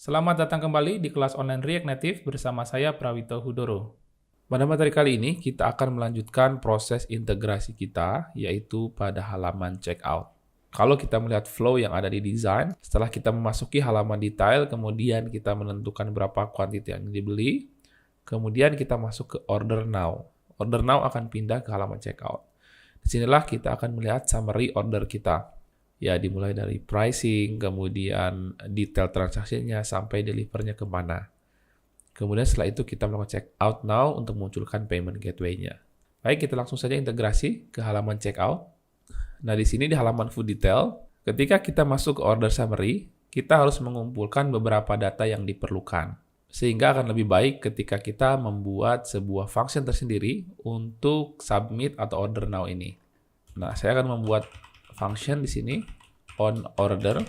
Selamat datang kembali di kelas online React Native bersama saya Prawito Hudoro. Pada materi kali ini kita akan melanjutkan proses integrasi kita yaitu pada halaman checkout. Kalau kita melihat flow yang ada di design, setelah kita memasuki halaman detail, kemudian kita menentukan berapa kuantiti yang dibeli, kemudian kita masuk ke order now. Order now akan pindah ke halaman checkout. Disinilah kita akan melihat summary order kita. Ya, dimulai dari pricing, kemudian detail transaksinya, sampai delivernya kemana. Kemudian setelah itu kita melakukan check out now untuk munculkan payment gateway-nya. Baik, kita langsung saja integrasi ke halaman checkout. Nah, di sini di halaman food detail, ketika kita masuk ke order summary, kita harus mengumpulkan beberapa data yang diperlukan. Sehingga akan lebih baik ketika kita membuat sebuah function tersendiri untuk submit atau order now ini. Nah, saya akan membuat function di sini on order.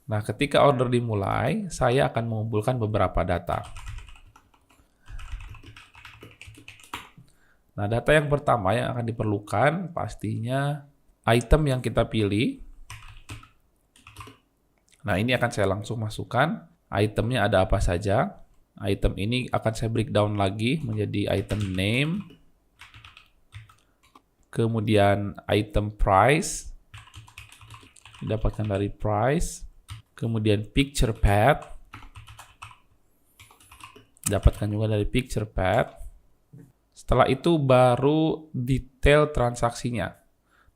Nah, ketika order dimulai, saya akan mengumpulkan beberapa data. Nah, data yang pertama yang akan diperlukan pastinya item yang kita pilih. Nah, ini akan saya langsung masukkan. Itemnya ada apa saja. Item ini akan saya breakdown lagi menjadi item name, kemudian item price, didapatkan dari price, kemudian picture path, dapatkan juga dari picture path. Setelah itu baru detail transaksinya,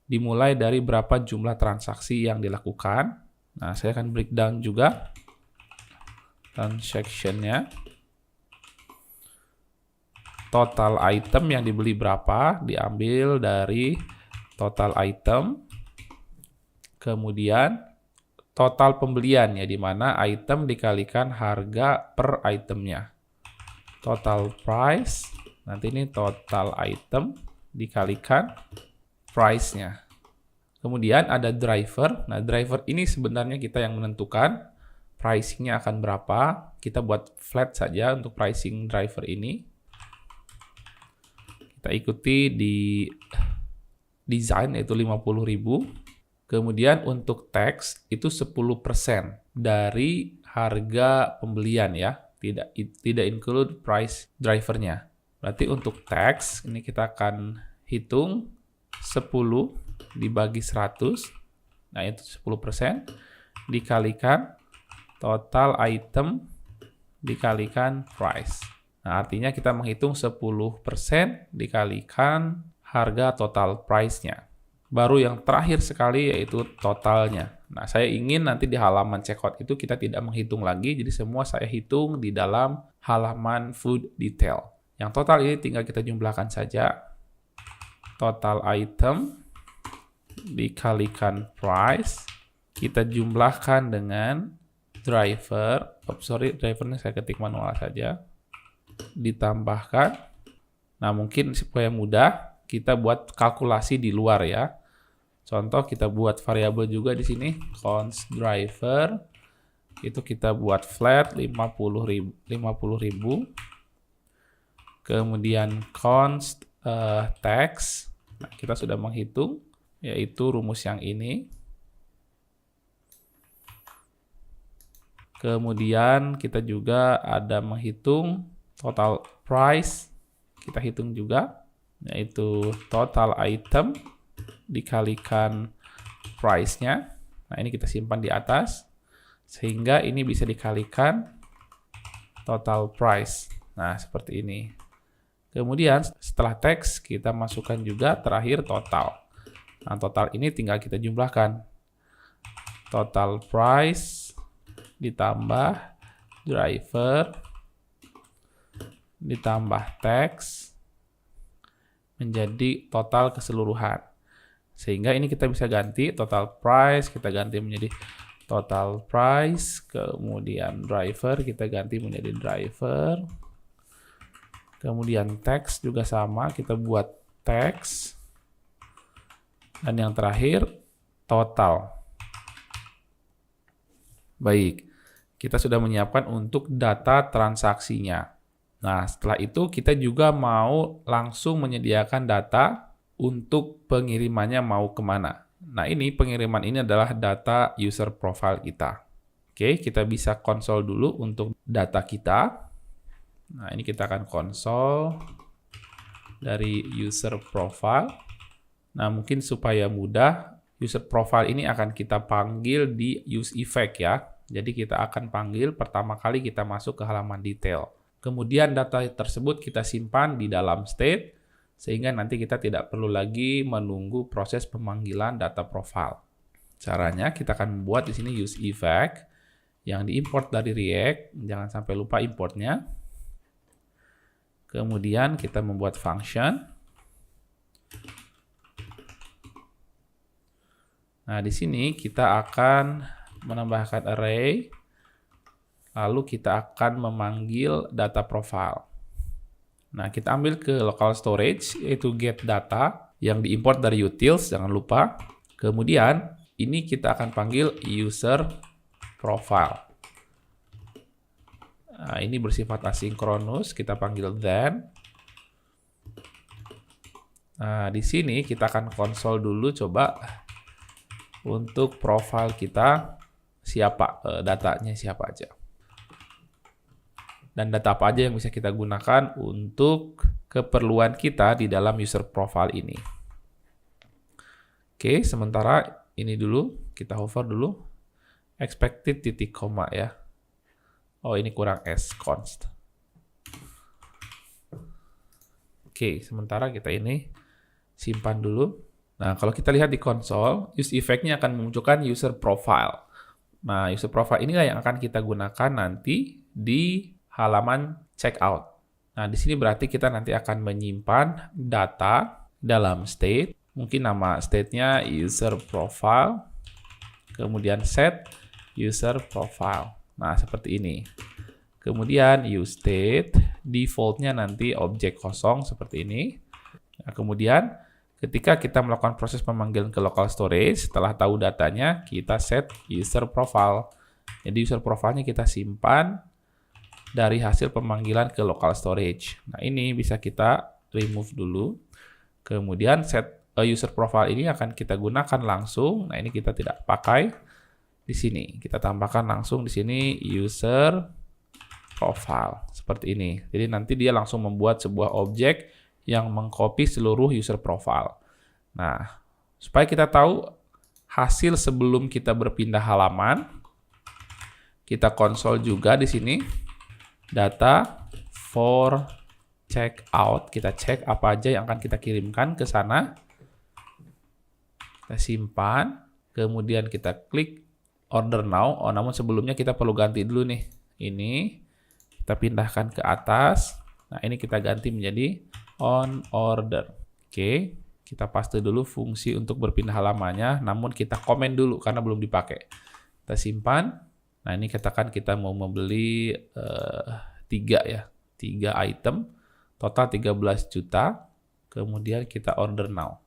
dimulai dari berapa jumlah transaksi yang dilakukan. Nah, saya akan breakdown juga transaction-nya. Total item yang dibeli berapa, diambil dari total item. Kemudian total pembelian, ya, di mana item dikalikan harga per itemnya. Total price, nanti ini total item dikalikan price-nya. Kemudian ada driver. Nah, driver ini sebenarnya kita yang menentukan pricing-nya akan berapa. Kita buat flat saja untuk pricing driver ini. Kita ikuti di design yaitu 50.000. Kemudian untuk tax itu 10% dari harga pembelian, ya. Tidak include price drivernya. Berarti untuk tax ini kita akan hitung 10 dibagi 100. Nah, itu 10% dikalikan total item dikalikan price. Nah, artinya kita menghitung 10% dikalikan harga total price-nya. Baru yang terakhir sekali yaitu totalnya. Nah, saya ingin nanti di halaman checkout itu kita tidak menghitung lagi, jadi semua saya hitung di dalam halaman food detail. Yang total ini tinggal kita jumlahkan saja. Total item dikalikan price, kita jumlahkan dengan driver. Drivernya saya ketik manual saja. Ditambahkan. Nah, mungkin supaya mudah kita buat kalkulasi di luar, ya. Contoh kita buat variabel juga di sini, const driver. Itu kita buat flat 50.000. Kemudian const tax. Nah, kita sudah menghitung yaitu rumus yang ini. Kemudian kita juga ada menghitung total price, kita hitung juga, yaitu total item dikalikan price-nya. Nah, ini kita simpan di atas, sehingga ini bisa dikalikan total price. Nah, seperti ini. Kemudian setelah tax, kita masukkan juga terakhir total. Nah, total ini tinggal kita jumlahkan. Total price ditambah driver ditambah tax menjadi total keseluruhan. Sehingga ini kita bisa ganti total price, kita ganti menjadi total price, kemudian driver kita ganti menjadi driver. Kemudian tax juga sama, kita buat tax. Dan yang terakhir total. Baik, kita sudah menyiapkan untuk data transaksinya. Nah, setelah itu kita juga mau langsung menyediakan data untuk pengirimannya mau kemana. Nah, ini pengiriman ini adalah data user profile kita. Oke, kita bisa konsol dulu untuk data kita. Nah, ini kita akan konsol dari user profile. Nah, mungkin supaya mudah, user profile ini akan kita panggil di use effect ya. Jadi kita akan panggil pertama kali kita masuk ke halaman detail. Kemudian data tersebut kita simpan di dalam state, sehingga nanti kita tidak perlu lagi menunggu proses pemanggilan data profile. Caranya kita akan membuat di sini use effect yang diimport dari React, jangan sampai lupa importnya. Kemudian kita membuat function. Nah, di sini kita akan menambahkan array, lalu kita akan memanggil data profile. Nah, kita ambil ke local storage, yaitu get data, yang diimport dari utils, jangan lupa. Kemudian, ini kita akan panggil user profile. Nah, ini bersifat asinkronus, kita panggil then. Nah, di sini kita akan konsol dulu coba untuk profile kita siapa, datanya siapa aja. Dan data apa aja yang bisa kita gunakan untuk keperluan kita di dalam user profile ini. Oke, sementara ini dulu, kita hover dulu. Expected titik koma ya. Oh, ini kurang s const. Oke, sementara kita ini simpan dulu. Nah, kalau kita lihat di konsol, use effect-nya akan memunculkan user profile. Nah, user profile inilah yang akan kita gunakan nanti di halaman checkout. Nah, di sini berarti kita nanti akan menyimpan data dalam state. Mungkin nama state-nya user profile. Kemudian set user profile. Nah, seperti ini. Kemudian use state, default-nya nanti objek kosong seperti ini. Nah, kemudian ketika kita melakukan proses pemanggilan ke local storage, setelah tahu datanya, kita set user profile. Jadi user profile-nya kita simpan dari hasil pemanggilan ke local storage. Nah, ini bisa kita remove dulu. Kemudian set user profile ini akan kita gunakan langsung. Nah, ini kita tidak pakai di sini. Kita tambahkan langsung di sini user profile seperti ini. Jadi nanti dia langsung membuat sebuah objek yang mengcopy seluruh user profile. Nah, supaya kita tahu hasil sebelum kita berpindah halaman, kita konsol juga di sini data for checkout. Kita cek apa aja yang akan kita kirimkan ke sana. Kita simpan, kemudian kita klik order now. Oh, namun sebelumnya kita perlu ganti dulu nih. Ini kita pindahkan ke atas. Nah, ini kita ganti menjadi on order. Oke, kita paste dulu fungsi untuk berpindah halamannya, namun kita komen dulu karena belum dipakai. Kita simpan. Nah, ini katakan kita mau membeli 3 item, total 13 juta. Kemudian kita order now.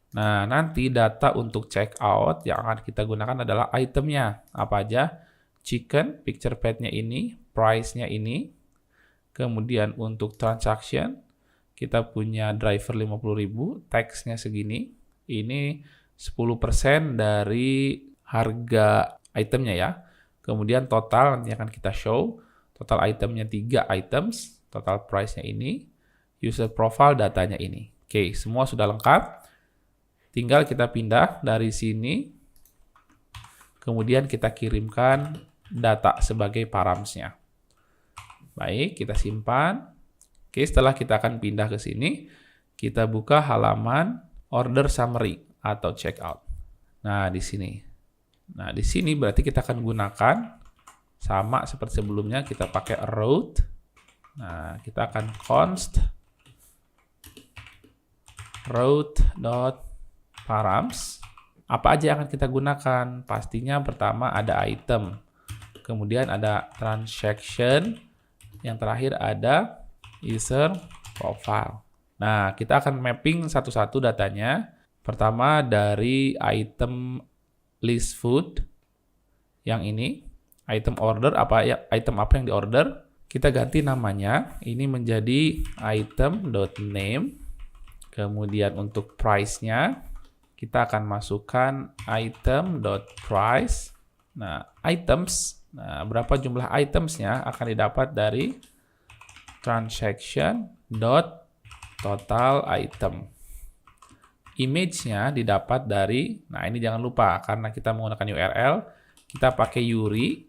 Nah, nanti data untuk checkout yang akan kita gunakan adalah itemnya. Apa aja? Chicken, picture path-nya ini, price-nya ini. Kemudian untuk transaction, kita punya driver 50.000, tax-nya segini. Ini 10% dari harga itemnya ya. Kemudian total nanti akan kita show. Total itemnya 3 items, total price-nya ini, user profile datanya ini. Oke, semua sudah lengkap. Tinggal kita pindah dari sini, kemudian kita kirimkan data sebagai params-nya. Baik, kita simpan. Oke, setelah kita akan pindah ke sini, kita buka halaman order summary atau checkout. Nah, di sini. Nah, di sini berarti kita akan gunakan sama seperti sebelumnya, kita pakai route. Nah, kita akan const route.params. Apa aja yang akan kita gunakan? Pastinya pertama ada item, kemudian ada transaction, yang terakhir ada user profile. Nah, kita akan mapping satu-satu datanya. Pertama dari item list food, yang ini, item order, item apa yang diorder, kita ganti namanya, ini menjadi item.name, kemudian untuk price-nya, kita akan masukkan item.price. Nah, items, berapa jumlah itemsnya akan didapat dari transaction.total item. Image-nya didapat dari, nah ini jangan lupa, karena kita menggunakan URL, kita pakai URI,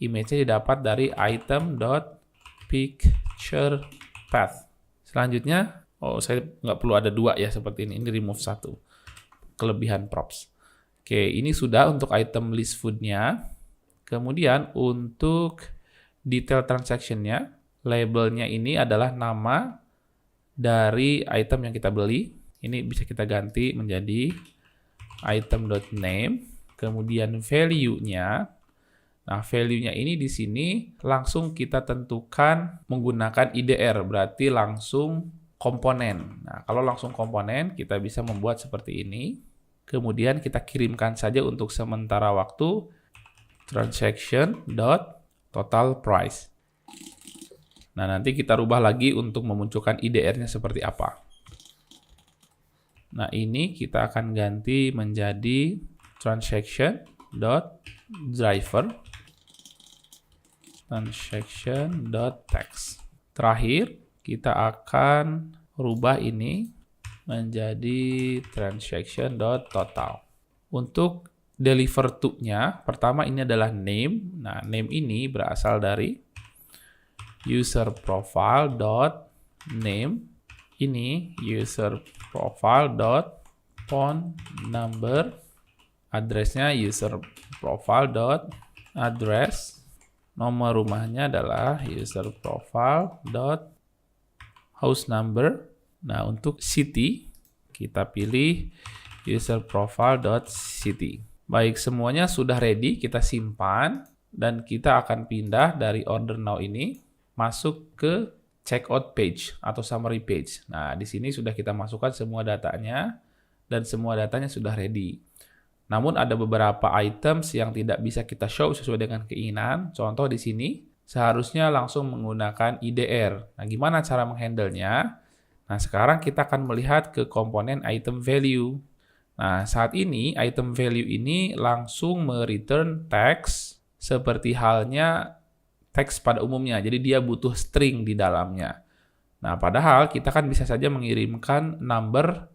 image-nya didapat dari item.picturePath. Selanjutnya, saya nggak perlu ada dua ya seperti ini remove satu. Kelebihan props. Oke, ini sudah untuk item list food-nya. Kemudian untuk detail transaction-nya, labelnya ini adalah nama dari item yang kita beli. Ini bisa kita ganti menjadi item.name. Kemudian value-nya. Nah, value-nya ini di sini langsung kita tentukan menggunakan IDR, berarti langsung komponen. Nah, kalau langsung komponen, kita bisa membuat seperti ini. Kemudian kita kirimkan saja untuk sementara waktu transaction.totalPrice. Nah, nanti kita rubah lagi untuk memunculkan IDR-nya seperti apa. Nah, ini kita akan ganti menjadi transaction.driver, transaction.text. Terakhir, kita akan rubah ini menjadi transaction.total. Untuk deliver to-nya, pertama ini adalah name. Nah, name ini berasal dari user profile.name. Ini user profile.phone number. Address-nya user profile.address. Nomor rumahnya adalah user profile.house number. Nah, untuk city, kita pilih user profile.city. Baik, semuanya sudah ready, kita simpan, dan kita akan pindah dari order now ini, masuk ke checkout page atau summary page. Nah, di sini sudah kita masukkan semua datanya, dan semua datanya sudah ready. Namun ada beberapa items yang tidak bisa kita show sesuai dengan keinginan. Contoh di sini, seharusnya langsung menggunakan IDR. Nah, gimana cara menghandle-nya? Nah, sekarang kita akan melihat ke komponen item value. Nah, saat ini item value ini langsung me-return text seperti halnya teks pada umumnya. Jadi dia butuh string di dalamnya. Nah, padahal kita kan bisa saja mengirimkan number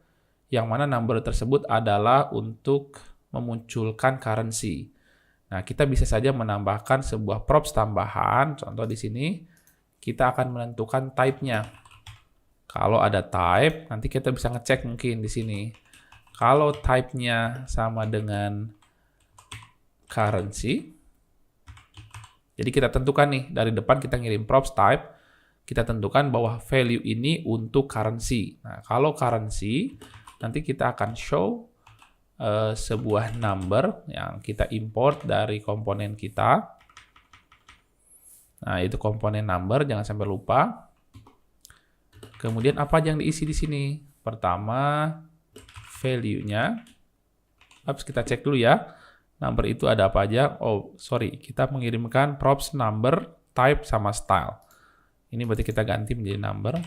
yang mana number tersebut adalah untuk memunculkan currency. Nah, kita bisa saja menambahkan sebuah props tambahan. Contoh di sini, kita akan menentukan type-nya. Kalau ada type, nanti kita bisa ngecek mungkin di sini. Kalau type-nya sama dengan currency, jadi kita tentukan nih, dari depan kita ngirim props type, kita tentukan bahwa value ini untuk currency. Nah, kalau currency, nanti kita akan show sebuah number yang kita import dari komponen kita. Nah, itu komponen number, jangan sampai lupa. Kemudian apa yang diisi di sini? Pertama, value-nya. Kita cek dulu ya. Number itu ada apa aja? Oh, sorry. Kita mengirimkan props number, type, sama style. Ini berarti kita ganti menjadi number.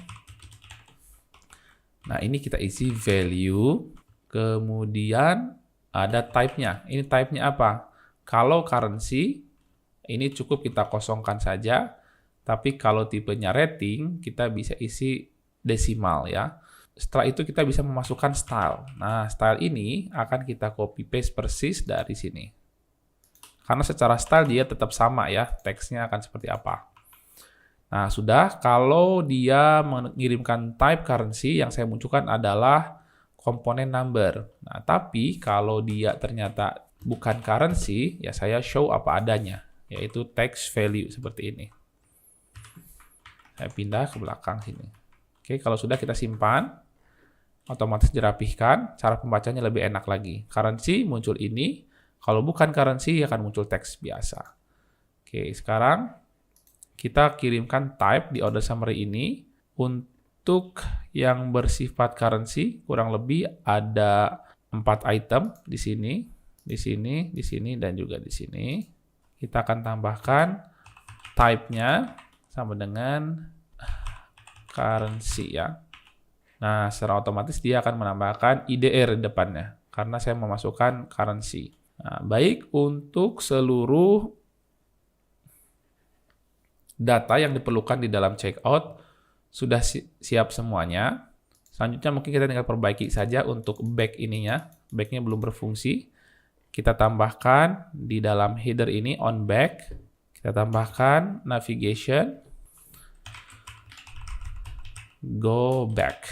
Nah, ini kita isi value. Kemudian ada type-nya. Ini type-nya apa? Kalau currency, ini cukup kita kosongkan saja. Tapi kalau tipenya rating, kita bisa isi desimal ya. Setelah itu kita bisa memasukkan style. Nah, style ini akan kita copy paste persis dari sini. Karena secara style dia tetap sama ya, teksnya akan seperti apa. Nah, sudah. Kalau dia mengirimkan type currency, yang saya munculkan adalah komponen number. Nah, tapi kalau dia ternyata bukan currency, ya saya show apa adanya, yaitu text value seperti ini. Saya pindah ke belakang sini. Oke, kalau sudah kita simpan, otomatis dirapihkan, cara pembacanya lebih enak lagi. Currency muncul ini, kalau bukan currency akan muncul teks biasa. Oke, sekarang kita kirimkan type di order summary ini. Untuk yang bersifat currency, kurang lebih ada 4 item di sini, di sini, di sini, dan juga di sini. Kita akan tambahkan type-nya sama dengan currency ya. Nah, secara otomatis dia akan menambahkan IDR di depannya. karena saya memasukkan currency. Nah, baik, untuk seluruh data yang diperlukan di dalam checkout sudah siap semuanya. Selanjutnya mungkin kita tinggal perbaiki saja untuk back ininya. Backnya belum berfungsi. Kita tambahkan di dalam header ini on back. Kita tambahkan navigation. Go back.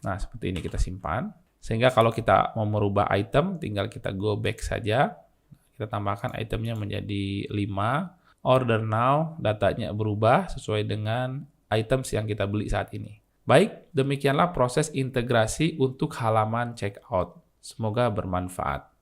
Nah, seperti ini kita simpan. Sehingga kalau kita mau merubah item, tinggal kita go back saja. Kita tambahkan itemnya menjadi 5. Order now, datanya berubah sesuai dengan items yang kita beli saat ini. Baik, demikianlah proses integrasi untuk halaman checkout. Semoga bermanfaat.